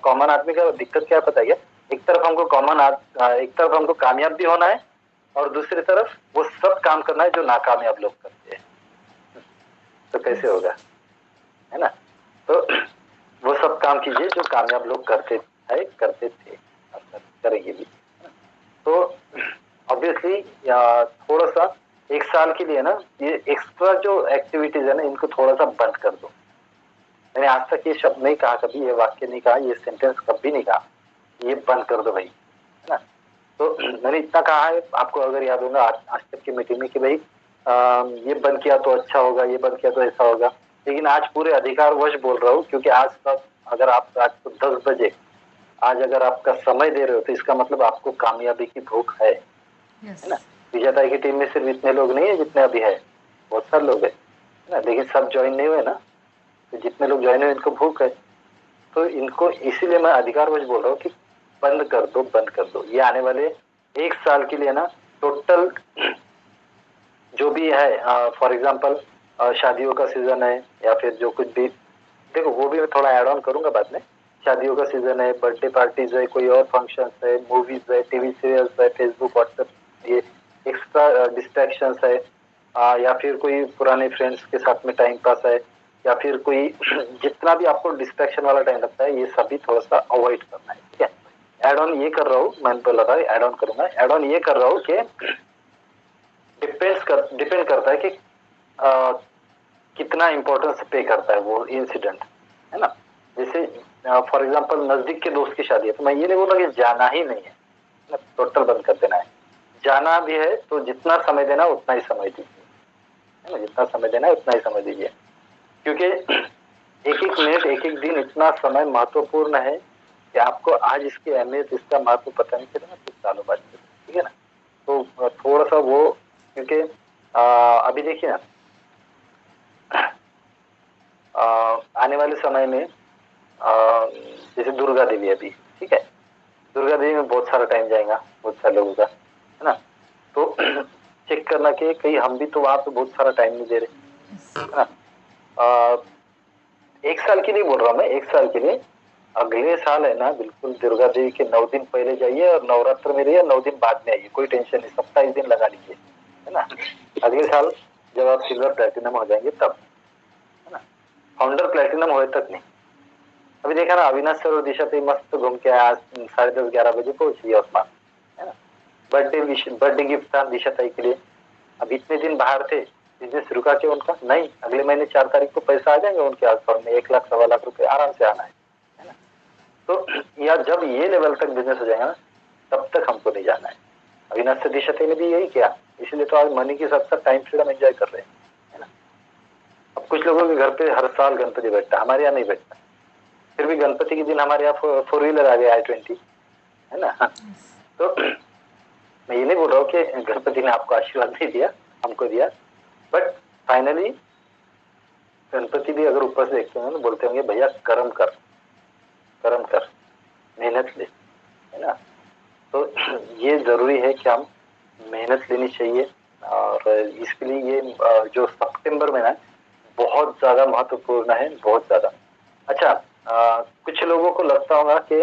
Common आदमी का दिक्कत क्या पता है क्या? एक तरफ हमको कामयाब भी होना है और दूसरी तरफ वो सब काम करना है जो नाकामयाब लोग करते हैं। तो कैसे होगा, है ना? तो वो सब काम कीजिए जो कामयाब लोग करते थे और करेंगे भी। तो ऑब्वियसली थोड़ा सा एक साल के लिए ना ये एक्स्ट्रा जो एक्टिविटीज है ना इनको थोड़ा सा बंद कर दो। मैंने आज तक ये शब्द नहीं कहा, कभी ये वाक्य नहीं कहा, ये सेंटेंस कभी नहीं कहा, ये बंद कर दो भाई, है ना? तो मैंने इतना कहा है आपको, अगर याद होगा आज तक की मीटिंग में कि भाई ये बंद किया तो अच्छा होगा, ये बंद किया तो ऐसा होगा, लेकिन आज पूरे अधिकारवश बोल रहा हूँ क्योंकि आज तक अगर आप रात को 10 बजे आज अगर आपका समय दे रहे हो तो इसका मतलब आपको कामयाबी की भूख है ना? विजेता की टीम में सिर्फ इतने लोग नहीं है जितने अभी है, बहुत सारे लोग है ना, लेकिन सब ज्वाइन नहीं हुए ना, तो जितने लोग ज्वाइन हुए इनको भूख है। तो इनको इसीलिए मैं अधिकारवश बोल रहा हूँ कि बंद कर दो। ये आने वाले एक साल के लिए ना टोटल जो भी है, फॉर एग्जाम्पल शादियों का सीजन है या फिर जो कुछ भी, देखो वो भी मैं थोड़ा ऐड ऑन करूंगा बाद में। शादियों का सीजन है, बर्थडे पार्टीज है, कोई और फंक्शन है, मूवीज है, टीवी सीरियल्स है, फेसबुक व्हाट्सएप, ये एक्स्ट्रा डिस्ट्रैक्शंस है, या फिर कोई पुराने फ्रेंड्स के साथ में टाइम पास है, या फिर कोई जितना भी आपको डिस्ट्रैक्शन वाला टाइम लगता है ये सभी थोड़ा सा अवॉइड करना है, ठीक है? एड ऑन ये कर रहा हूँ, मैंने बोला था एड ऑन करूंगा, एड ऑन ये कर रहा हूँ कि डिपेंड करता है कि कितना इंपॉर्टेंस पे करता है वो इंसिडेंट, है ना? जैसे फॉर एग्जांपल नजदीक के दोस्त की शादी है तो मैं ये नहीं बोल रहा कि जाना ही नहीं है, टोटल बंद कर देना है। जाना भी है तो जितना समय देना उतना ही समय दीजिए, है ना? जितना समय देना है उतना ही समय दीजिए, क्योंकि एक एक मिनट एक एक दिन इतना समय महत्वपूर्ण है कि आपको आज इसकी अहमियत इसका महत्व पता नहीं चलेगा कुछ सालों बाद, ठीक है ना? तो थोड़ा सा वो, क्योंकि अभी देखिए ना आने वाले समय में जैसे दुर्गा देवी अभी, ठीक है, दुर्गा देवी में बहुत सारा टाइम जाएगा बहुत सारे लोगों का, है ना? तो चेक करना कि कहीं हम भी तो वहां पे बहुत सारा टाइम नहीं दे रहे, है ना? एक साल के लिए बोल रहा हूँ मैं, एक साल के लिए, अगले साल है ना बिल्कुल दुर्गा देवी के 9 दिन पहले जाइए और नवरात्र में रहिए, 9 दिन बाद में आइए, कोई टेंशन नहीं, 27 दिन लगा लीजिए, है ना? अगले साल जब आप सिल्वर प्लेटिनम हो जाएंगे तब, है ना? फाउंडर प्लेटिनम होए तक नहीं। अभी देखा ना अविनाश सर और दिशा पे मस्त घूम के आज 10:30-11 बजे पहुंच गया उसमें, है ना? बर्थडे गिफ्ट था दिशा ताई के लिए। अब इतने दिन बाहर थे, बिजनेस रुका क्यों उनका? नहीं, अगले महीने 4 तारीख को पैसा आ जाएंगे उनके अकाउंट में, 1 लाख 1.25 लाख रुपए आराम से आना है ना? तो या जब ये लेवल तक बिजनेस हो जाएगा ना तब तक हमको नहीं जाना है। अविनाश से दिशा ताई ने भी यही किया, इसलिए तो आज मनी के साथ साथ टाइम फ्रीडम एंजॉय कर रहे हैं, है ना? अब कुछ लोगों के घर पे हर साल गणपति बैठता है, हमारे यहाँ नहीं बैठता, फिर भी गणपति के दिन हमारे यहाँ 4 व्हीलर आ गया i20, है ना? तो मैं ये नहीं बोल रहा हूँ कि गणपति ने आपको आशीर्वाद नहीं दिया, हमको दिया, बट फाइनली गणपति भी अगर ऊपर से देखते हैं तो बोलते होंगे भैया कर्म कर, मेहनत ले, है ना? तो ये जरूरी है कि हम मेहनत लेनी चाहिए, और इसके लिए ये जो सितंबर महीना बहुत ज्यादा महत्वपूर्ण है, बहुत ज्यादा। अच्छा, कुछ लोगों को लगता होगा कि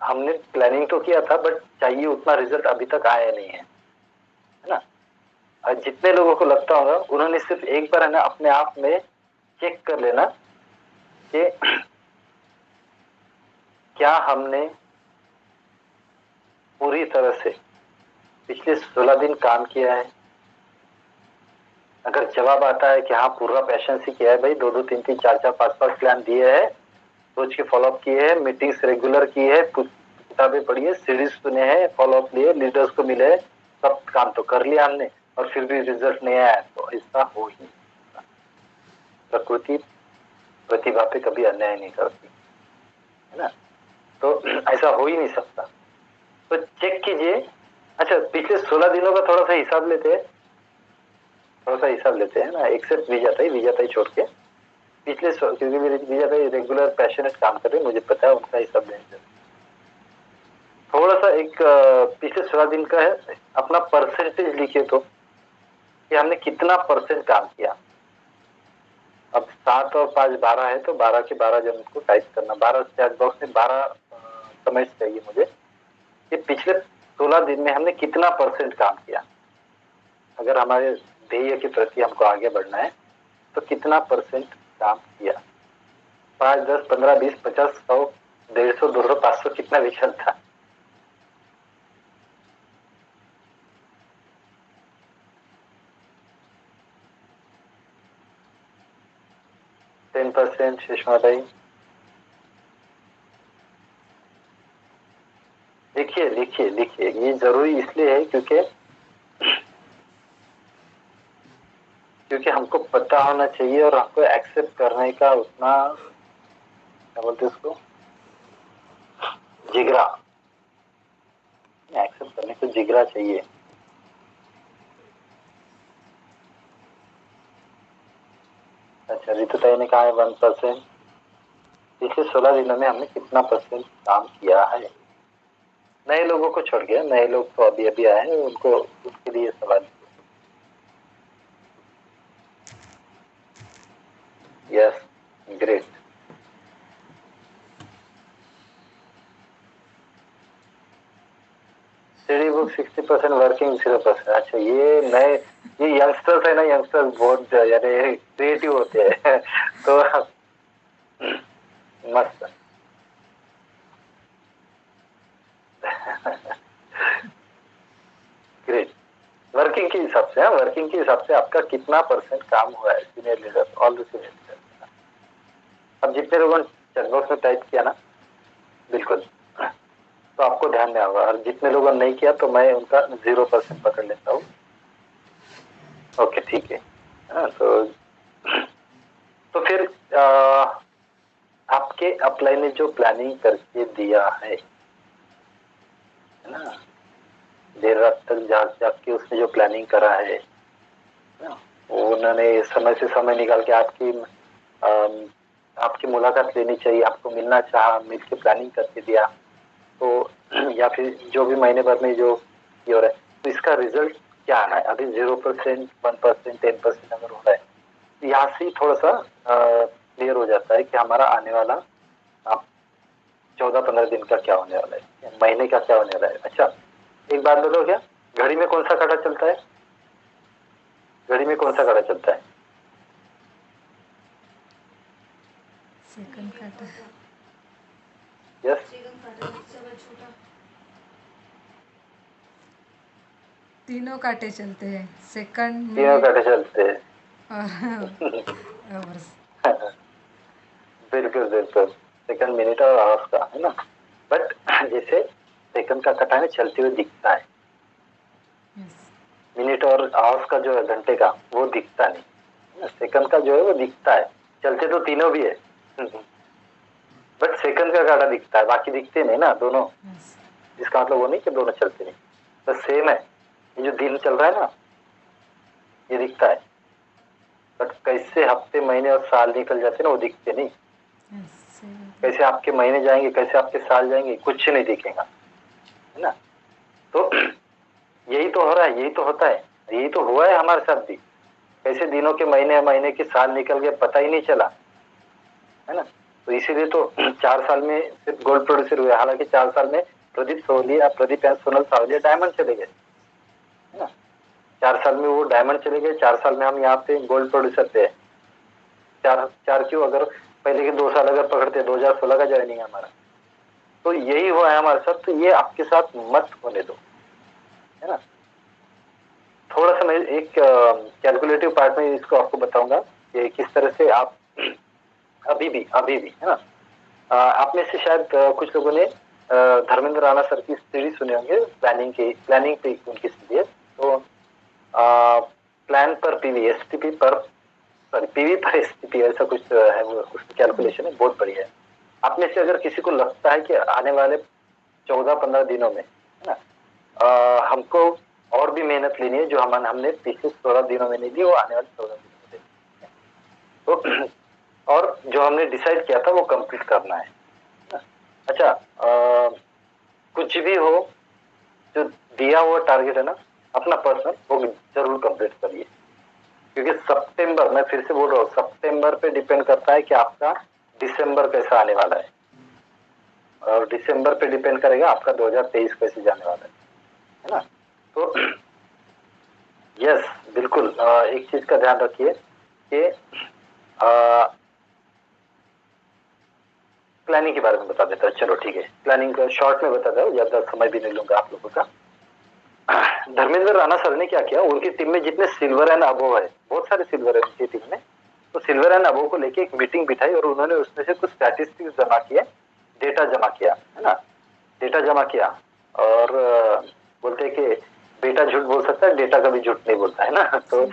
हमने प्लानिंग तो किया था बट चाहिए उतना रिजल्ट अभी तक आया नहीं है ना? जितने लोगों को लगता होगा उन्होंने सिर्फ एक बार है ना अपने आप में चेक कर लेना कि क्या हमने पूरी तरह से पिछले 16 दिन काम किया है। अगर जवाब आता है कि हाँ पूरा पैशन से किया है भाई, 2-2, 3-3, 4-4, 5-5 प्लान दिए हैं, सोच के फॉलोअप किए हैं, मीटिंग्स रेगुलर की है, किताबें पढ़ी है, सीरीज सुने हैं, फॉलोअप लिए, लीडर्स को मिले, सब काम तो कर लिया हमने और फिर भी रिजल्ट नहीं आया, तो ऐसा हो ही नहीं सकता। प्रकृति प्रतिभा पे कभी अन्याय नहीं करती, है ना? तो ऐसा हो ही नहीं सकता। तो चेक कीजिए। अच्छा, पिछले 16 दिनों का थोड़ा सा हिसाब लेते हैं, ना, एक्सेप्ट विजाताई छोड़ के पिछले, क्योंकि मेरे विजाताई रेगुलर पैशनेट काम कर रहे हैं, मुझे पता है उनका हिसाब लेने, थोड़ा सा एक पिछले 16 दिन का है, अपना परसेंटेज लिखिए तो कि हमने कितना परसेंट काम किया। अब 7 और 5 12 है, तो 12 के 12 जन को टाइप करना। 12 चैट बॉक्स में 12 कमेंट्स चाहिए मुझे कि पिछले 16 दिन में हमने कितना परसेंट काम किया। अगर हमारे ध्येय के प्रति हमको आगे बढ़ना है तो कितना परसेंट काम किया। 5, 10, 15, 20, 50, 100, 150, 200, 500 कितना भी चलता। %, सुषमा भाई लिखिए लिखिए लिखिए। ये जरूरी इसलिए है क्योंकि हमको पता होना चाहिए और हमको एक्सेप्ट करने का उतना, क्या बोलते उसको, जिगरा। एक्सेप्ट करने को जिगरा चाहिए। अच्छा, रितुताई ने कहा है 1%। पिछले 16 दिनों में हमने कितना परसेंट काम किया है। नए लोगों को छोड़ गया, नए लोग तो अभी अभी आए हैं, उनको उसके लिए सवाल। Yes, great. Study book 60%, working 0%। अच्छा, ये नए, ये यंगस्टर्स है ना, यंगस्टर्स बहुत यानी क्रिएटिव होते हैं तो मस्त ग्रेट। वर्किंग के हिसाब से, वर्किंग के हिसाब से आपका कितना परसेंट काम हुआ है senior leader, all the senior leader. अब जितने लोगों ने चैट बॉक्स में टाइप किया ना, बिल्कुल, तो आपको ध्यान में होगा। और जितने लोगों ने नहीं किया तो मैं उनका 0% पकड़ लेता हूँ। ओके, ठीक है। तो फिर आपके अप्लाई ने जो प्लानिंग करके दिया है ना, देर रात तक जाग जाग के उसने जो प्लानिंग करा है ना, उन्होंने समय से समय निकाल के आपकी मुलाकात लेनी चाहिए, आपको मिलना चाहा, मिल के प्लानिंग करके दिया, तो या फिर जो भी महीने भर में जो ये हो रहा है, तो इसका रिजल्ट क्या आना है। अभी 0%, 1%, 10% अगर हो रहा है, तो यहाँ से थोड़ा सा क्लियर हो जाता है कि हमारा आने वाला 14-15 दिन का क्या होने वाला है, महीने का क्या होने वाला है। अच्छा, एक बात बताओ, क्या घड़ी में कौन सा काटा चलता है? घड़ी में कौन सा काटा चलता है? सेकंड काटा। यस, तीनों काटे चलते हैं, सेकंड, तीनों मिनट काटे चलते हैं और बिल्कुल बिल्कुल, सेकंड, मिनट और आवर्स का है ना। बट जैसे सेकंड का कटा है चलते हुए दिखता है, मिनट और आवर्स का जो है घंटे का, वो दिखता नहीं। सेकंड का जो है वो दिखता है, चलते तो तीनों भी है बट सेकंड का काटा दिखता है, बाकी दिखते नहीं ना दोनों। इसका मतलब वो नहीं कि दोनों चलते नहीं, बस सेम है। ये जो दिन चल रहा है ना, ये दिखता है, बट कैसे हफ्ते, महीने और साल निकल जाते हैं ना, वो दिखते नहीं। कैसे आपके महीने जाएंगे, कैसे आपके साल जाएंगे, कुछ नहीं दिखेगा, है ना। तो यही तो हो रहा है, यही तो होता है, यही तो हुआ है हमारे साथ भी। कैसे दिनों के, महीने महीने के साल निकल गए, पता ही नहीं चला, है ना। तो इसीलिए तो 4 साल में सिर्फ गोल्ड प्रोड्यूसर हुए, हालांकि 4 साल में प्रदीप सोहली या प्रदीप सोनल सावलिया डायमंड चले गए, है ना। 4 साल में वो डायमंड चले गए, 4 साल में हम यहाँ पे गोल्ड प्रोड्यूसर पे। 4 क्यों, अगर पहले के 2 साल अगर पकड़ते, 2016 का ज्वाइनिंग है हमारा, तो यही हुआ है हमारे साथ। तो ये आपके साथ मत होने दो, है ना। थोड़ा सा मैं एक कैलकुलेटिव पार्ट में इसको आपको बताऊंगा कि किस तरह से आप अभी भी है ना। आप में से शायद कुछ लोगों ने धर्मेंद्र राणा सर की सीरीज सुने होंगे, प्लानिंग पे उनकी सीरीज है। तो प्लान पर पीवी, एसटीपी पर, सॉरी पीवी पर एसटीपी, ऐसा कुछ है वो, उसकी कैलकुलेशन है, बहुत बढ़िया है। आप में से अगर किसी को लगता है कि आने वाले 14-15 दिनों में, है ना, हमको और भी मेहनत लेनी है, जो हमने पिछले 16 दिनों में नहीं दी, वो आने वाले 14 दिनों में देनी है। तो और जो हमने डिसाइड किया था वो कंप्लीट करना है। अच्छा, कुछ भी हो, जो दिया हुआ टारगेट है ना अपना पर्सनल, वो जरूर कंप्लीट करिए। क्योंकि सितंबर, मैं फिर से बोल रहा हूँ, सितंबर पे डिपेंड करता है कि आपका दिसंबर कैसा आने वाला है, और दिसंबर पे डिपेंड करेगा आपका 2023 कैसे जाने वाला है ना। तो यस बिल्कुल, एक चीज का ध्यान रखिए कि प्लानिंग के बारे में बता देता हूँ। चलो ठीक है, प्लानिंग का शॉर्ट में बताता हूँ, ज्यादा समय भी नहीं लूंगा आप लोगों का। धर्मेंद्र राणा सर ने क्या किया, उनकी टीम में जितने सिल्वर एंड अबोव है, बहुत सारे सिल्वर है उनकी टीम में, तो सिल्वर एंड अबोव को लेके एक मीटिंग बिठाई और उन्होंने उसमें से कुछ स्टैटिस्टिक्स जमा किए, डेटा जमा किया है ना, डेटा जमा किया। और बोलते हैं कि बेटा झूठ बोल सकता है, डेटा कभी झूठ नहीं बोलता है ना। तो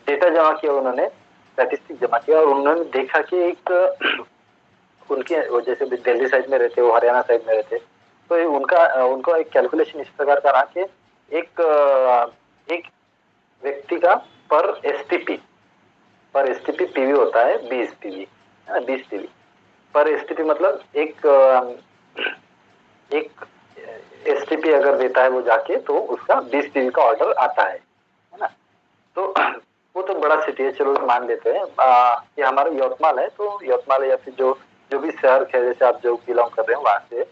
डेटा जमा किया उन्होंने, स्टैटिस्टिक्स जमा किया, और उन्होंने देखा कि एक उनके वो जैसे दिल्ली साइड में रहते, वो हरियाणा साइड में रहते, तो उनका एक कैलकुलेशन इस प्रकार का रहा कि एक व्यक्ति का पर एसटीपी पीवी होता है 20 पीवी, 20 पीवी पर एसटीपी, मतलब एक एसटीपी अगर देता है वो जाके, तो उसका 20 पीवी का ऑर्डर आता है ना। तो वो तो बड़ा सिटी है, चलो मान लेते हैं कि हमारा यवतमाल है, तो यवतमाल या फिर जो भी शहर है, जैसे आप जो बिलोंग कर रहे हो वहां से,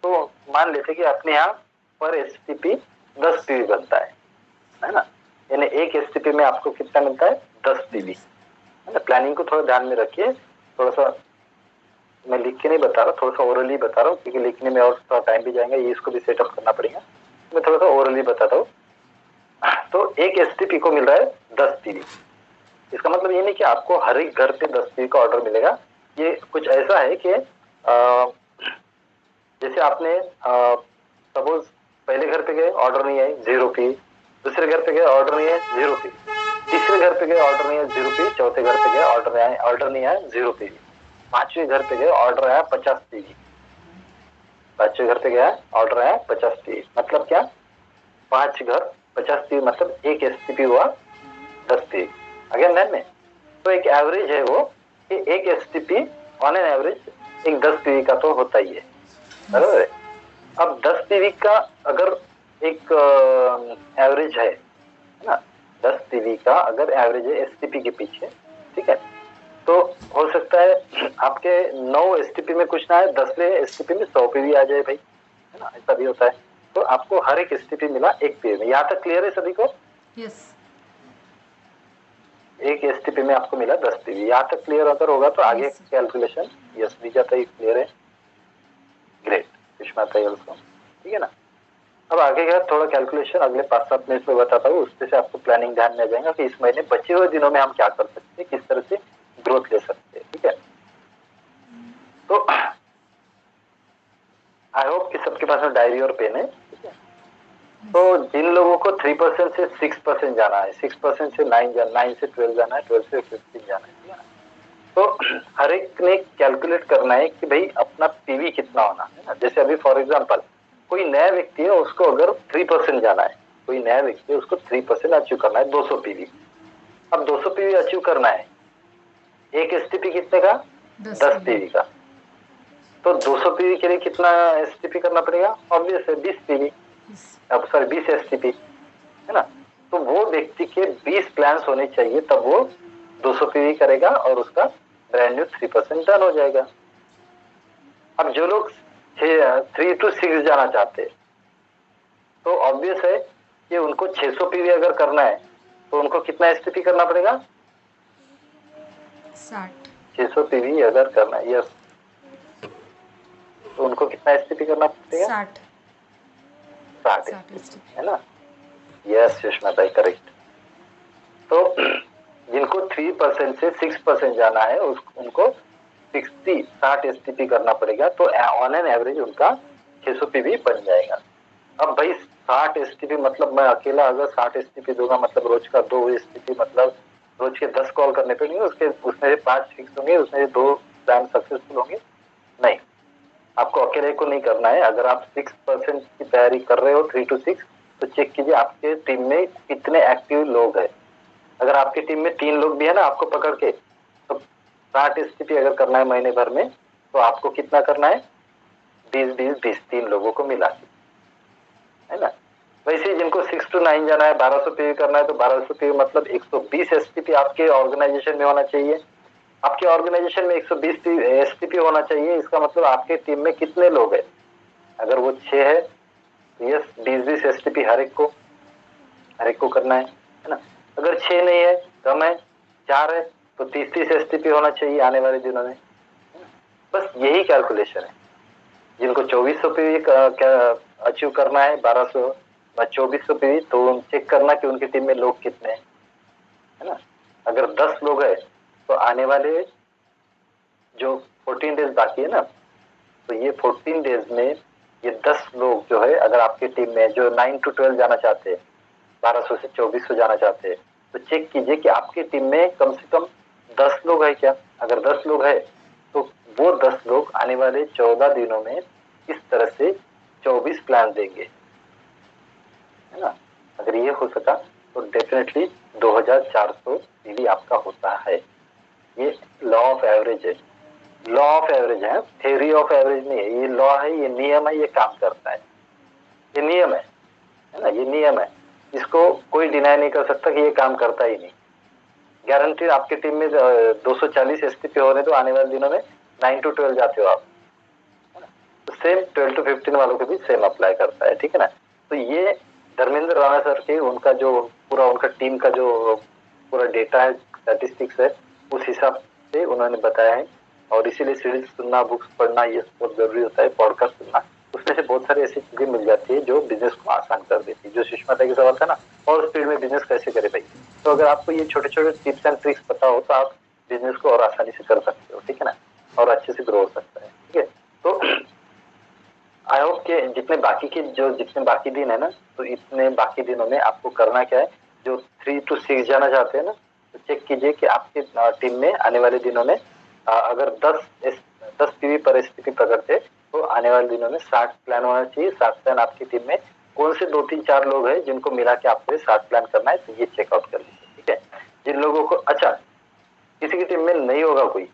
तो मान लेते हैं कि अपने यहाँ पर एसटीपी 10 पीवी बनता है ना, यानी एक एसटीपी में आपको कितना मिलता है, 10 पीवी है ना। प्लानिंग को थोड़ा ध्यान में रखिए, थोड़ा सा मैं लिख के नहीं बता रहा, थोड़ा सा ओरली बता रहा हूँ, क्योंकि लिखने में और थोड़ा टाइम भी जाएगा, ये इसको भी सेटअप करना पड़ेगा, मैं थोड़ा सा ओरली बताता हूँ। तो एक एसटीपी को मिल रहा है 10 पीवी, इसका मतलब ये नहीं कि आपको हर एक घर पे 10 पीवी का ऑर्डर मिलेगा। ये कुछ ऐसा है कि जैसे आपने सपोज पहले घर पे गए, ऑर्डर नहीं आए, 0 पीवी, दूसरे घर पे गए, ऑर्डर नहीं आए, 0 पीवी, तीसरे घर पे गए, ऑर्डर नहीं आया, 0 पीवी, चौथे घर पे गए, ऑर्डर नहीं आया, 0 पीवी, पांचवें घर पे गए, ऑर्डर आया 50 पीवी, पांचवें घर पे गया, ऑर्डर आया 50 पीवी, मतलब क्या, 5 घर 50 पीवी, मतलब एक एसटीपी हुआ 10 पीवी। अगेन ध्यान में, तो एक एवरेज है वो कि एक एसटीपी ऑन एन एवरेज एक 10 पीवी का तो होता ही है, बराबर है। अब 10 पीवी का अगर एक एवरेज है ना, 10 पीवी का अगर एवरेज है एसटीपी के पीछे, ठीक है, तो हो सकता है आपके 9 एसटीपी में कुछ ना है, 10वें एसटीपी में 100 पीवी आ जाए भाई, है ना, ऐसा भी होता है। तो आपको हर एक एसटीपी मिला एक पीवी में, यहाँ तक क्लियर है सभी को? यस। एक एसटीपी में आपको मिला 10 पीवी, यहाँ तक क्लियर अगर होगा तो आगे Yes. कैलकुलेशन यस भी जाता है, क्लियर है, ग्रेट, सुषमा ऑल्सो, ठीक है ना। अब आगे का थोड़ा कैलकुलेशन अगले 5-7 मिनट में बताता हूँ, उससे से आपको प्लानिंग ध्यान में आ जाएगा कि इस महीने बचे हुए दिनों में हम क्या कर सकते हैं, किस तरह से ग्रोथ ले सकते हैं, ठीक है। तो आई होप कि सबके पास में डायरी और पेन है, ठीक है। तो जिन लोगों को 3% से 6% जाना है, 6% से 9 जाना, 9 से 12 जाना है, 12 से 15 जाना है, ठीक है ना। तो हर एक ने कैलकुलेट करना है कि भाई अपना पीवी कितना होना है ना। जैसे अभी फॉर एग्जांपल कोई नया व्यक्ति है, उसको अगर 3% जाना है, कोई नया व्यक्ति है उसको 3% अचीव करना है, 200 पीवी। अब 200 पीवी अचीव करना है, एक एसटीपी कितने का, 10 पीवी का, तो 200 पीवी के लिए कितना एसटीपी करना पड़ेगा, ऑब्वियस है 20 पीवी, अब सॉरी 20 एसटीपी, है ना। तो वो व्यक्ति के 20 प्लान्स होने चाहिए, तब वो 200 पीवी करेगा और उसका ब्रांड न्यू 3% डन हो जाएगा। अब जो लोग 3 to 6 जाना चाहते हैं, तो ऑब्वियस है कि उनको 600 पीवी अगर करना है, तो उनको कितना एसटीपी करना पड़ेगा, 600 पीवी अगर करना है, यस, तो उनको कितना एसटीपी करना पड़ेगा, 60 एसटीपी, है ना। यस सुषमा भाई, करेक्ट। तो जिनको 3% से 6% जाना है, उनको 60 एसटीपी करना पड़ेगा, तो ऑन एन एवरेज उनका 600 पीवी बन जाएगा। अब भाई 60 एसटीपी मतलब मैं अकेला अगर 60 एसटीपी दूंगा, मतलब रोज का 2 एसटीपी, मतलब रोज के 10 कॉल करने पड़ेंगे, उसमें से 5 फिक्स होंगे, उसमें से 2 प्लान सक्सेसफुल होंगे, नहीं, आपको अकेले को नहीं करना है। अगर आप 6% की तैयारी कर रहे हो, 3 to 6, तो चेक कीजिए आपके टीम में कितने एक्टिव लोग हैं। अगर आपकी टीम में 3 लोग भी है ना, आपको पकड़ के, तो 60 एसटीपी अगर करना है महीने भर में, तो आपको कितना करना है, 20-20-20, 3 लोगों को मिला के, है ना। वैसे ही जिनको 6 to 9 जाना है, 1200 पीवी करना है, तो 1200 पीवी मतलब 120 एसटीपी आपके ऑर्गेनाइजेशन में होना चाहिए। आपके ऑर्गेनाइजेशन में 120 एसटीपी होना चाहिए। इसका मतलब आपके टीम में कितने लोग हैं? अगर वो 6 है तो यस 20-20 एसटीपी हर एक को करना है ना। अगर 6 नहीं है, कम है, 4 है, तो 30-30 एसटीपी होना चाहिए आने वाले दिनों में। बस यही कैलकुलेशन है। जिनको 2400 पीवी अचीव करना है, 1200 2400 पीवी, तो चेक करना कि उनकी टीम में लोग कितने हैं, है ना। अगर 10 लोग है तो आने वाले जो 14 डेज बाकी है ना, तो ये 14 डेज में ये 10 लोग जो है, अगर आपकी टीम में जो 9 to 12 जाना चाहते हैं, 1200 से 2400 जाना चाहते हैं, तो चेक कीजिए कि आपकी टीम में कम से कम 10 लोग है क्या। अगर 10 लोग है तो वो 10 लोग आने वाले 14 दिनों में इस तरह से 24 प्लान देंगे, है ना। अगर ये हो सका तो डेफिनेटली 2400 पीवी आपका होता है। ये लॉ ऑफ एवरेज है, लॉ ऑफ एवरेज है, थ्योरी ऑफ एवरेज नहीं है। ये लॉ है, ये नियम है, ये काम करता है, ये नियम है ना, ये नियम है। इसको कोई डिनाई नहीं कर सकता कि ये काम करता ही नहीं। गारंटी आपकी टीम में 240 एसटीपी हो रहे तो आने वाले दिनों में 9 to 12 जाते हो आप, तो सेम 12 to 15 वालों के भी सेम अप्लाई करता है, ठीक है ना। तो ये धर्मेंद्र राणा सर के उनका जो पूरा उनका टीम का जो पूरा डेटा है, स्टैटिस्टिक्स है, उस हिसाब से उन्होंने बताया है। और इसीलिए सीरीज सुनना, बुक्स पढ़ना ये बहुत जरूरी होता है, पॉडकास्ट सुनना। उसमें से बहुत सारी ऐसी चीजें मिल जाती है जो बिजनेस को आसान कर देती है। जो सुषमा का सवाल था ना, और स्पीड में बिजनेस कैसे करे भाई, तो अगर आपको ये छोटे छोटे टिप्स एंड ट्रिक्स पता हो तो आप बिजनेस को और आसानी से कर सकते हो, ठीक है ना, और अच्छे से ग्रो हो सकता है, ठीक है। तो आई होप के जितने बाकी दिन है ना, तो इतने बाकी दिनों में आपको करना क्या है, जो 3 to 6 जाना चाहते हैं ना, तो चेक कीजिए कि आपके टीम में आने वाले दिनों में अगर 10 पीवी पर एसटीपी पकड़ते तो आने वाले दिनों में 60 प्लान होना चाहिए। 60 प्लान आपकी टीम में कौन से 2-3-4 लोग हैं जिनको मिला के आपको 60 प्लान करना है, तो ये चेकआउट कर लीजिए, ठीक है। जिन लोगों को, अच्छा किसी की टीम में नहीं होगा कोई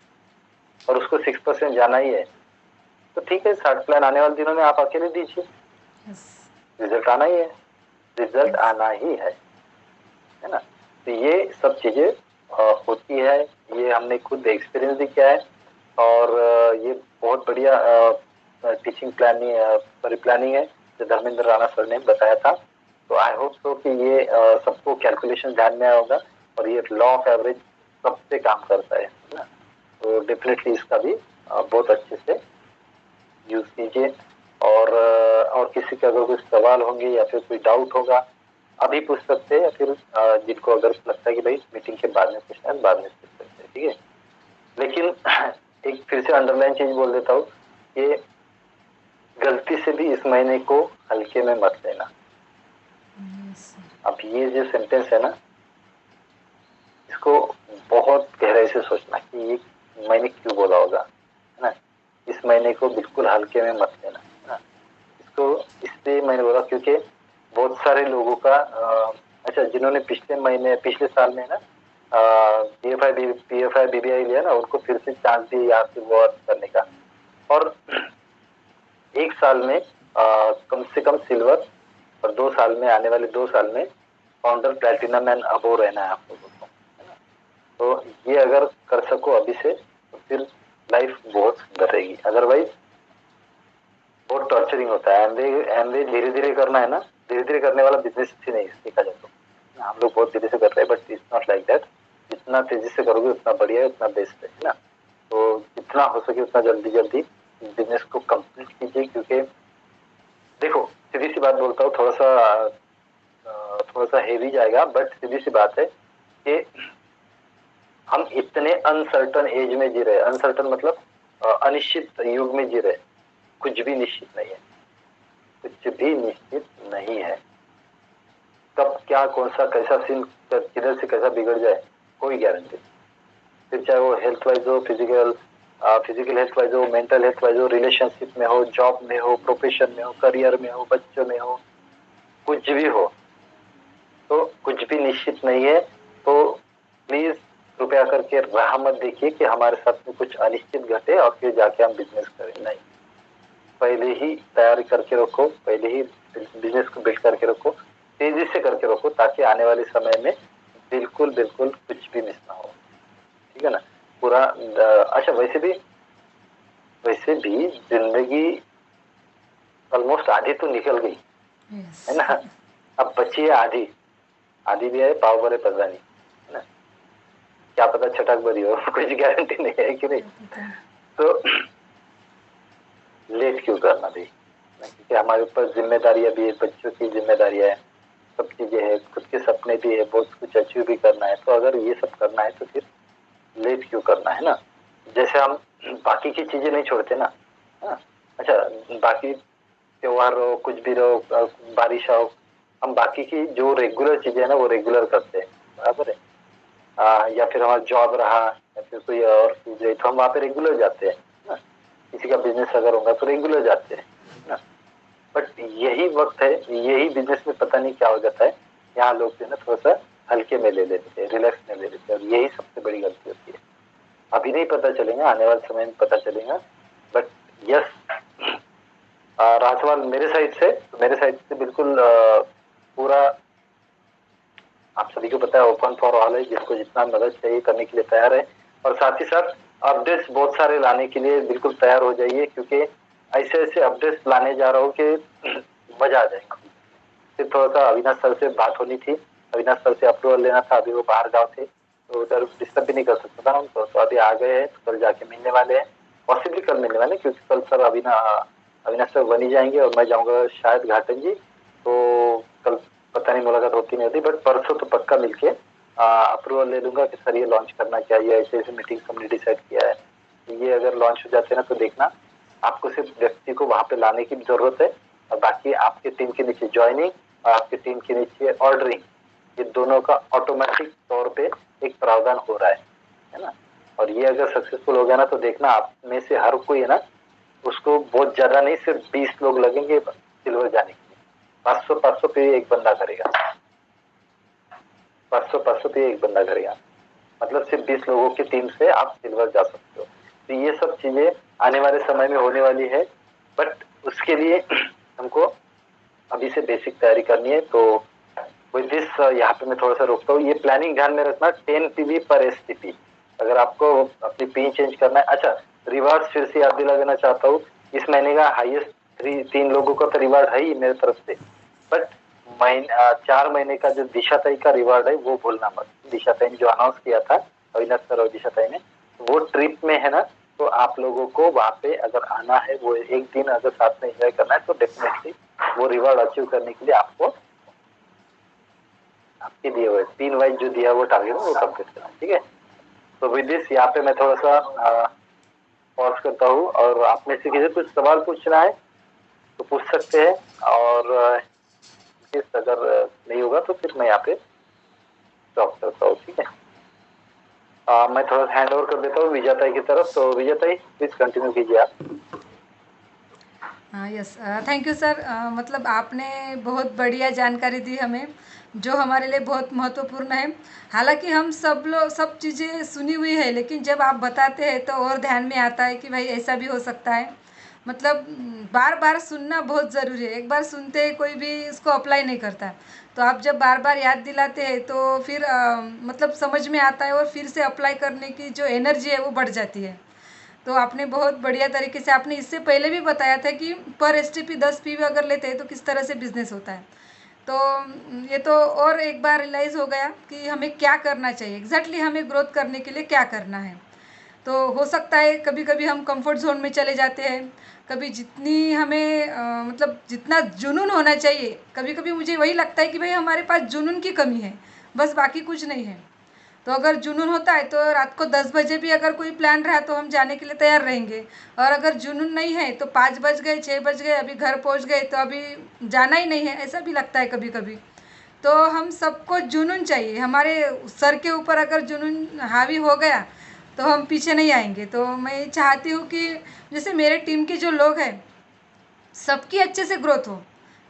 और उसको 6% जाना ही है, तो ठीक है, 60 प्लान आने वाले दिनों में आप अकेले दीजिए, रिजल्ट आना ही है, रिजल्ट आना ही है ना। तो ये सब चीजें होती है, ये हमने खुद एक्सपीरियंस भी किया है। और ये बहुत बढ़िया टीचिंग प्लानिंग है जो धर्मेंद्र राणा सर ने बताया था। तो आई होप सो कि ये सबको कैलकुलेशन ध्यान में आया होगा, और ये लॉ ऑफ एवरेज सबसे काम करता है ना। तो डेफिनेटली इसका भी बहुत अच्छे से यूज कीजिए। और किसी के अगर कुछ सवाल होंगे या फिर कोई डाउट होगा अभी पूछ सकते हैं, या फिर जिनको अगर लगता है कि भाई मीटिंग के बाद में पूछना है, बाद में पूछ सकते हैं, ठीक है। लेकिन एक फिर से अंडरलाइन चीज बोल देता हूँ, कि गलती से भी इस महीने को हल्के में मत लेना। अब ये जो सेंटेंस है ना, इसको बहुत गहराई से सोचना कि ये मैंने क्यों बोला होगा, है ना। इस महीने को बिल्कुल हल्के में मत लेना, है ना। इसको इसलिए मैंने बोला क्योंकि बहुत सारे लोगों का अच्छा, जिन्होंने पिछले साल में ना पीएफआई बीबीआई लिया ना, उनको फिर से चांस दिए यहाँ से वो करने का। और एक साल में कम से कम सिल्वर, और 2 साल में, आने वाले 2 साल में फाउंडर प्लैटिनम एंड अबोव रहना है आप लोगों को, है ना। तो ये अगर कर सको अभी से, तो फिर लाइफ बहुत सुंदर रहेगी। अदरवाइज बहुत टॉर्चरिंग होता है। एमवे धीरे धीरे करना है ना, धीरे धीरे करने वाला बिजनेस ही नहीं देखा जाए तो। हम लोग बहुत धीरे से कर रहे हैं, but it's not like that. जितना तेजी से करोगे उतना बढ़िया है, उतना बेस्ट है ना। तो जितना हो सके उतना जल्दी जल्दी बिजनेस को कंप्लीट कीजिए। क्योंकि देखो, सीधी सी बात बोलता हूँ, थोड़ा सा हेवी जाएगा, बट सीधी सी बात है कि हम इतने अनसर्टन एज में जी रहे हैं। अनसर्टन मतलब अनिश्चित युग में जी रहे। कुछ भी निश्चित नहीं है, कुछ भी निश्चित नहीं है। कब क्या, कौन सा, कैसा सीन किधर से कैसा बिगड़ जाए, कोई गारंटी। फिर चाहे वो हेल्थ वाइज हो, फिजिकल हेल्थ वाइज हो, मेंटल हेल्थ वाइज हो, रिलेशनशिप में हो, जॉब में हो, प्रोफेशन में हो, करियर में हो, बच्चों में हो, कुछ भी हो, तो कुछ भी निश्चित नहीं है। तो प्लीज कृपया करके राह मत देखिए कि हमारे साथ में कुछ अनिश्चित घटे और फिर जाके हम बिजनेस करें। नहीं, पहले ही तैयारी करके रखो, पहले ही बिजनेस को बिल्ड करके रखो, तेजी से करके रखो, ताकि आने वाले समय में बिल्कुल बिल्कुल कुछ भी मिस ना हो। ठीक है ना? पूरा अच्छा, वैसे भी जिंदगी ऑलमोस्ट आधी तो निकल गई यस है ना। अब बची है आधी, आधी भी है पाव भरे पता नहीं, है ना? क्या पता छटक भरी हो, कुछ गारंटी नहीं है कि नहीं। तो लेट क्यों करना भाई, क्योंकि हमारे ऊपर जिम्मेदारियां भी है, बच्चों की जिम्मेदारियां है, सब चीजें है, खुद के सपने भी है, बहुत कुछ अचीव भी करना है। तो अगर ये सब करना है तो फिर लेट क्यों करना है ना। जैसे हम बाकी की चीजें नहीं छोड़ते ना, हाँ? अच्छा, बाकी त्योहार रहो, कुछ भी रहो, बारिश आओ, हम बाकी की जो रेगुलर चीजें है ना वो रेगुलर करते हैं, बराबर है। या फिर हमारा जॉब रहा या फिर कोई और चीज है तो हम वहाँ पे रेगुलर जाते हैं ना। किसी का बिजनेस अगर होगा तो रेगुलर जाते हैं ना। बट यही वक्त है, यही बिजनेस में पता नहीं क्या हो जाता है, यहाँ लोग जो है ना थोड़ा सा हल्के में ले लेते हैं, रिलैक्स में ले लेते हैं, और यही सबसे बड़ी गलती होती है। अभी नहीं पता चलेगा, आने वाले समय में पता चलेगा। बट यस, रहा सवाल मेरे साइड से बिल्कुल पूरा आप सभी को पता है, ओपन फॉर ऑल है, जिसको जितना मदद चाहिए करने के लिए तैयार है। और साथ ही साथ अपडेट्स बहुत सारे लाने के लिए बिल्कुल तैयार हो जाइए, क्योंकि ऐसे ऐसे अपडेट्स लाने जा रहा हूँ कि मजा आ जाएगा। फिर थोड़ा सा अविनाश सर से बात होनी थी, अविनाश सर से अप्रूवल लेना था, अभी वो बाहर गाँव थे तो उधर डिस्टर्ब भी नहीं कर सकता था उनको, तो अभी आ गए हैं, तो कल जाके मिलने वाले हैं, पॉसिबली कल मिलने वाले, क्योंकि कल सर अविनाश सर बनी जाएंगे और मैं जाऊंगा शायद घाटन जी। तो कल पता नहीं मुलाकात होती नहीं होती, बट परसों तो पक्का मिलके अप्रूवल ले लूंगा कि सर ये लॉन्च करना चाहिए, ऐसे ऐसे मीटिंग हमने डिसाइड किया है। ये अगर लॉन्च हो जाते हैं ना तो देखना, आपको सिर्फ व्यक्ति को वहां पे लाने की जरूरत है, और बाकी आपके टीम के नीचे ज्वाइनिंग और आपके टीम के नीचे ऑर्डरिंग, ये दोनों का ऑटोमेटिक तौर पे एक प्रावधान हो रहा है ना। और ये अगर सक्सेसफुल हो गया ना तो देखना, आप में से हर कोई है ना, उसको बहुत ज्यादा नहीं, सिर्फ 20 लोग लगेंगे सिल्वर जाने के लिए। 500 पे एक बंदा करेगा, 500 पे एक बंदा करेगा, मतलब सिर्फ 20 लोगों की टीम से आप सिल्वर जा सकते हो। तो ये सब चीजें आने वाले समय में होने वाली है, बट उसके लिए हमको अभी से बेसिक तैयारी करनी है। तो विद दिस यहाँ पे मैं थोड़ा सा रोकता हूँ। ये प्लानिंग ध्यान में रखना, 10 पीवी पर एसटीपी अगर आपको अपनी पी चेंज करना है। अच्छा, रिवार्ड फिर से याद दिला देना चाहता हूँ, इस महीने का हाईएस्ट 3 लोगों का तो रिवार्ड है ही मेरे तरफ से, बट 4 महीने का जो दिशा तय का रिवार्ड है वो भूलना मत। दिशा तय ने जो अनाउंस किया था अविनाश सर और दिशा तय ने, वो ट्रिप में है ना, तो आप लोगों को वहां पे अगर आना है, वो एक दिन अगर साथ में एंजॉय करना है, तो डेफिनेटली वो रिवार्ड अचीव करने के लिए आपको आपके दिए हुए 3 वाइज जो दिया वो टारगेट है वो कंप्लीट करना है। ठीक है, तो विद दिस यहाँ पे मैं थोड़ा सा पॉज करता हूँ, और आप में से किसी कुछ सवाल पूछना है तो पूछ सकते हैं, और अगर नहीं होगा तो फिर मैं यहाँ पे स्टॉप करता हूँ। ठीक है, मैं थोड़ा हैंड ओवर कर देता हूँ विजयताई की तरफ। तो विजयताई प्लीज कंटिन्यू कीजिए आप। हाँ यस, थैंक यू सर। मतलब आपने बहुत बढ़िया जानकारी दी हमें, जो हमारे लिए बहुत महत्वपूर्ण है। हालांकि हम सब चीज़ें सुनी हुई है, लेकिन जब आप बताते हैं तो और ध्यान में आता है कि भाई ऐसा भी हो सकता है। मतलब बार बार सुनना बहुत ज़रूरी है, एक बार सुनते ही कोई भी इसको अप्लाई नहीं करता। तो आप जब बार बार याद दिलाते हैं तो फिर मतलब समझ में आता है, और फिर से अप्लाई करने की जो एनर्जी है वो बढ़ जाती है। तो आपने बहुत बढ़िया तरीके से, आपने इससे पहले भी बताया था कि पर एसटीपी 10 पीवी अगर लेते हैं तो किस तरह से बिजनेस होता है। तो ये तो और एक बार रियलाइज़ हो गया कि हमें क्या करना चाहिए, एग्जैक्टली हमें ग्रोथ करने के लिए क्या करना है। तो हो सकता है कभी कभी हम कंफर्ट जोन में चले जाते हैं, कभी जितनी हमें मतलब जितना जुनून होना चाहिए, कभी कभी मुझे वही लगता है कि भाई हमारे पास जुनून की कमी है, बस बाकी कुछ नहीं है। तो अगर जुनून होता है तो रात को 10 बजे भी अगर कोई प्लान रहा तो हम जाने के लिए तैयार रहेंगे। और अगर जुनून नहीं है तो 5 बज गए, 6 बज गए, अभी घर पहुंच गए तो अभी जाना ही नहीं है, ऐसा भी लगता है कभी कभी। तो हम सबको जुनून चाहिए, हमारे सर के ऊपर अगर जुनून हावी हो गया तो हम पीछे नहीं आएंगे। तो मैं चाहती हूँ कि जैसे मेरे टीम के जो लोग हैं सबकी अच्छे से ग्रोथ हो,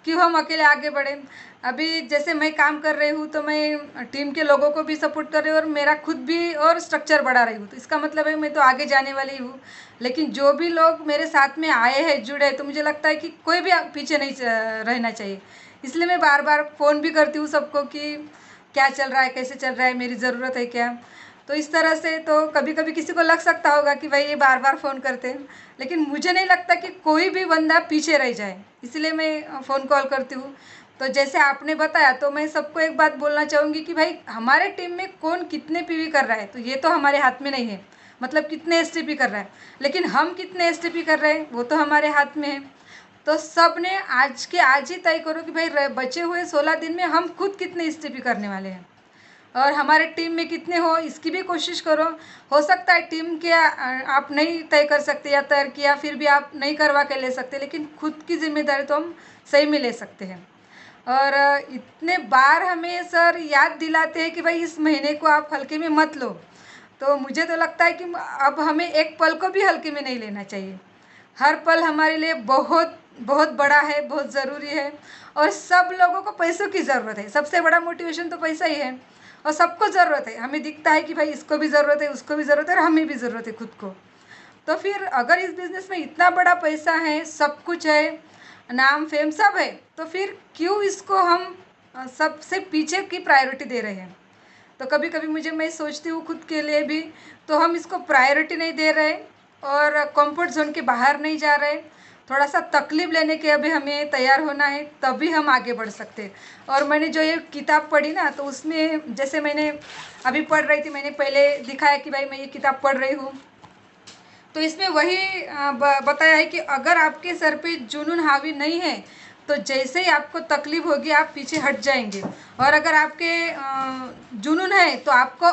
क्यों हम अकेले आगे बढ़ें। अभी जैसे मैं काम कर रही हूँ तो मैं टीम के लोगों को भी सपोर्ट कर रही हूँ और मेरा खुद भी और स्ट्रक्चर बढ़ा रही हूँ, तो इसका मतलब है मैं तो आगे जाने वाली हूँ। लेकिन जो भी लोग मेरे साथ में आए हैं, जुड़े, तो मुझे लगता है कि कोई भी पीछे नहीं रहना चाहिए। इसलिए मैं बार बार फ़ोन भी करती हूँ सबको कि क्या चल रहा है, कैसे चल रहा है, मेरी ज़रूरत है क्या। तो इस तरह से तो कभी कभी किसी को लग सकता होगा कि भाई ये बार बार फ़ोन करते हैं, लेकिन मुझे नहीं लगता कि कोई भी बंदा पीछे रह जाए, इसलिए मैं फ़ोन कॉल करती हूँ। तो जैसे आपने बताया, तो मैं सबको एक बात बोलना चाहूँगी कि भाई हमारे टीम में कौन कितने पीवी कर रहा है तो ये तो हमारे हाथ में नहीं है, मतलब कितने एसटीपी कर रहा है, लेकिन हम कितने एसटीपी कर रहे हैं वो तो हमारे हाथ में है। तो सब ने आज के आज ही तय करो कि भाई बचे हुए 16 दिन में हम खुद कितने एसटीपी करने वाले हैं और हमारे टीम में कितने हो इसकी भी कोशिश करो। हो सकता है टीम के आप नहीं तय कर सकते या तय किया फिर भी आप नहीं करवा के ले सकते, लेकिन खुद की जिम्मेदारी तो हम सही में ले सकते हैं। और इतने बार हमें सर याद दिलाते हैं कि भाई इस महीने को आप हल्के में मत लो, तो मुझे तो लगता है कि अब हमें एक पल को भी हल्के में नहीं लेना चाहिए। हर पल हमारे लिए बहुत बहुत बड़ा है, बहुत ज़रूरी है। और सब लोगों को पैसों की ज़रूरत है, सबसे बड़ा मोटिवेशन तो पैसा ही है। और सबको ज़रूरत है, हमें दिखता है कि भाई इसको भी ज़रूरत है, उसको भी ज़रूरत है और हमें भी ज़रूरत है खुद को। तो फिर अगर इस बिज़नेस में इतना बड़ा पैसा है, सब कुछ है, नाम फेम सब है, तो फिर क्यों इसको हम सबसे पीछे की प्रायोरिटी दे रहे हैं। तो कभी कभी मैं सोचती हूँ खुद के लिए भी, तो हम इसको प्रायोरिटी नहीं दे रहे और कंफर्ट जोन के बाहर नहीं जा रहे। थोड़ा सा तकलीफ लेने के अभी हमें तैयार होना है, तभी हम आगे बढ़ सकते हैं। और मैंने जो ये किताब पढ़ी ना, तो उसमें जैसे मैंने अभी पढ़ रही थी, मैंने पहले दिखाया कि भाई मैं ये किताब पढ़ रही हूँ, तो इसमें वही बताया है कि अगर आपके सर पे जुनून हावी नहीं है तो जैसे ही आपको तकलीफ होगी आप पीछे हट जाएंगे। और अगर आपके जुनून है तो आपको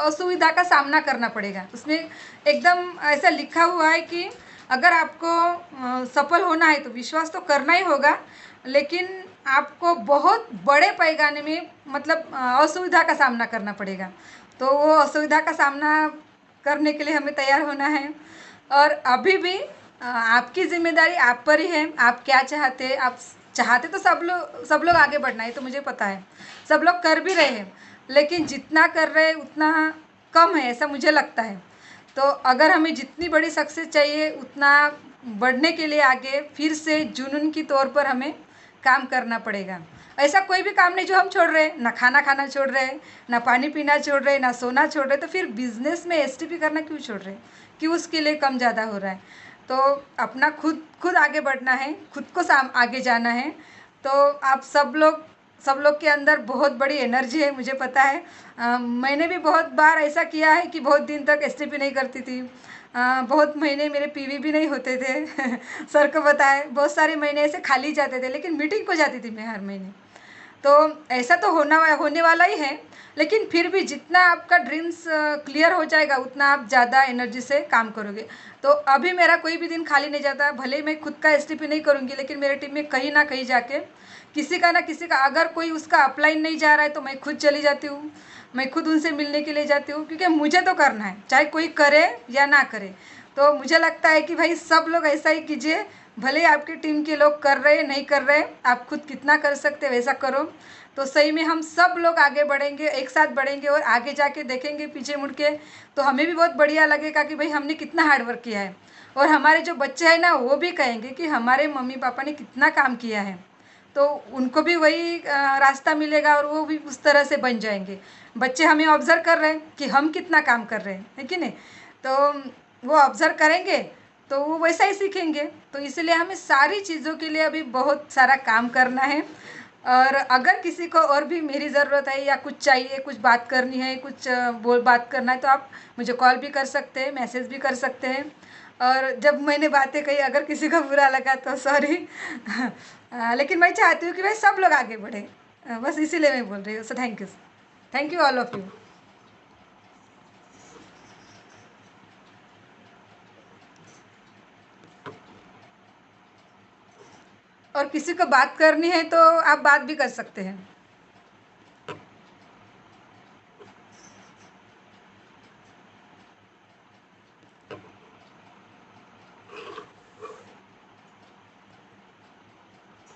असुविधा का सामना करना पड़ेगा। उसमें एकदम ऐसा लिखा हुआ है कि अगर आपको सफल होना है तो विश्वास तो करना ही होगा, लेकिन आपको बहुत बड़े पैमाने में मतलब असुविधा का सामना करना पड़ेगा। तो वो असुविधा का सामना करने के लिए हमें तैयार होना है। और अभी भी आपकी जिम्मेदारी आप पर ही है, आप क्या चाहते हैं। आप चाहते तो सब लोग आगे बढ़ना है, तो मुझे पता है सब लोग कर भी रहे हैं, लेकिन जितना कर रहे हैं उतना कम है, ऐसा मुझे लगता है। तो अगर हमें जितनी बड़ी सक्सेस चाहिए उतना बढ़ने के लिए आगे फिर से जुनून की तौर पर हमें काम करना पड़ेगा। ऐसा कोई भी काम नहीं जो हम छोड़ रहे हैं, ना खाना खाना छोड़ रहे हैं, ना पानी पीना छोड़ रहे हैं, ना सोना छोड़ रहे हैं, तो फिर बिजनेस में एसटीपी करना क्यों छोड़ रहे हैं, क्यों उसके लिए कम ज़्यादा हो रहा है। तो अपना खुद खुद आगे बढ़ना है, खुद को आगे जाना है। तो आप सब लोग के अंदर बहुत बड़ी एनर्जी है, मुझे पता है। मैंने भी बहुत बार ऐसा किया है कि बहुत दिन तक एसटीपी नहीं करती थी। बहुत महीने मेरे पीवी भी नहीं होते थे सर को बताए, बहुत सारे महीने ऐसे खाली जाते थे, लेकिन मीटिंग को जाती थी मैं हर महीने। तो ऐसा तो होने वाला ही है, लेकिन फिर भी जितना आपका ड्रीम्स क्लियर हो जाएगा उतना आप ज़्यादा एनर्जी से काम करोगे। तो अभी मेरा कोई भी दिन खाली नहीं जाता, भले ही मैं खुद का एसटीपी नहीं करूँगी, लेकिन मेरे टीम में कहीं ना कहीं जाके किसी का ना किसी का, अगर कोई उसका अपलाइन नहीं जा रहा है तो मैं खुद चली जाती हूँ, मैं खुद उनसे मिलने के लिए जाती हूँ, क्योंकि मुझे तो करना है, चाहे कोई करे या ना करे। तो मुझे लगता है कि भाई सब लोग ऐसा ही कीजिए, भले आपकी टीम के लोग कर रहे नहीं कर रहे, आप खुद कितना कर सकते वैसा करो। तो सही में हम सब लोग आगे बढ़ेंगे, एक साथ बढ़ेंगे, और आगे जाके देखेंगे पीछे मुड़ के तो हमें भी बहुत बढ़िया लगेगा कि भाई हमने कितना हार्डवर्क किया है। और हमारे जो बच्चे हैं ना वो भी कहेंगे कि हमारे मम्मी पापा ने कितना काम किया है, तो उनको भी वही रास्ता मिलेगा और वो भी उस तरह से बन जाएंगे। बच्चे हमें ऑब्ज़र्व कर रहे हैं कि हम कितना काम कर रहे हैं, है कि नहीं। तो वो ऑब्ज़र्व करेंगे तो वो वैसा ही सीखेंगे। तो इसलिए हमें सारी चीज़ों के लिए अभी बहुत सारा काम करना है। और अगर किसी को और भी मेरी ज़रूरत है या कुछ चाहिए, कुछ बात करनी है, कुछ बात करना है, तो आप मुझे कॉल भी कर सकते हैं, मैसेज भी कर सकते हैं। और जब मैंने बातें कही अगर किसी को बुरा लगा तो सॉरी लेकिन मैं चाहती हूँ कि भाई सब लोग आगे बढ़े, बस इसीलिए मैं बोल रही हूँ। So thank you all of you. और किसी को बात करनी है तो आप बात भी कर सकते हैं।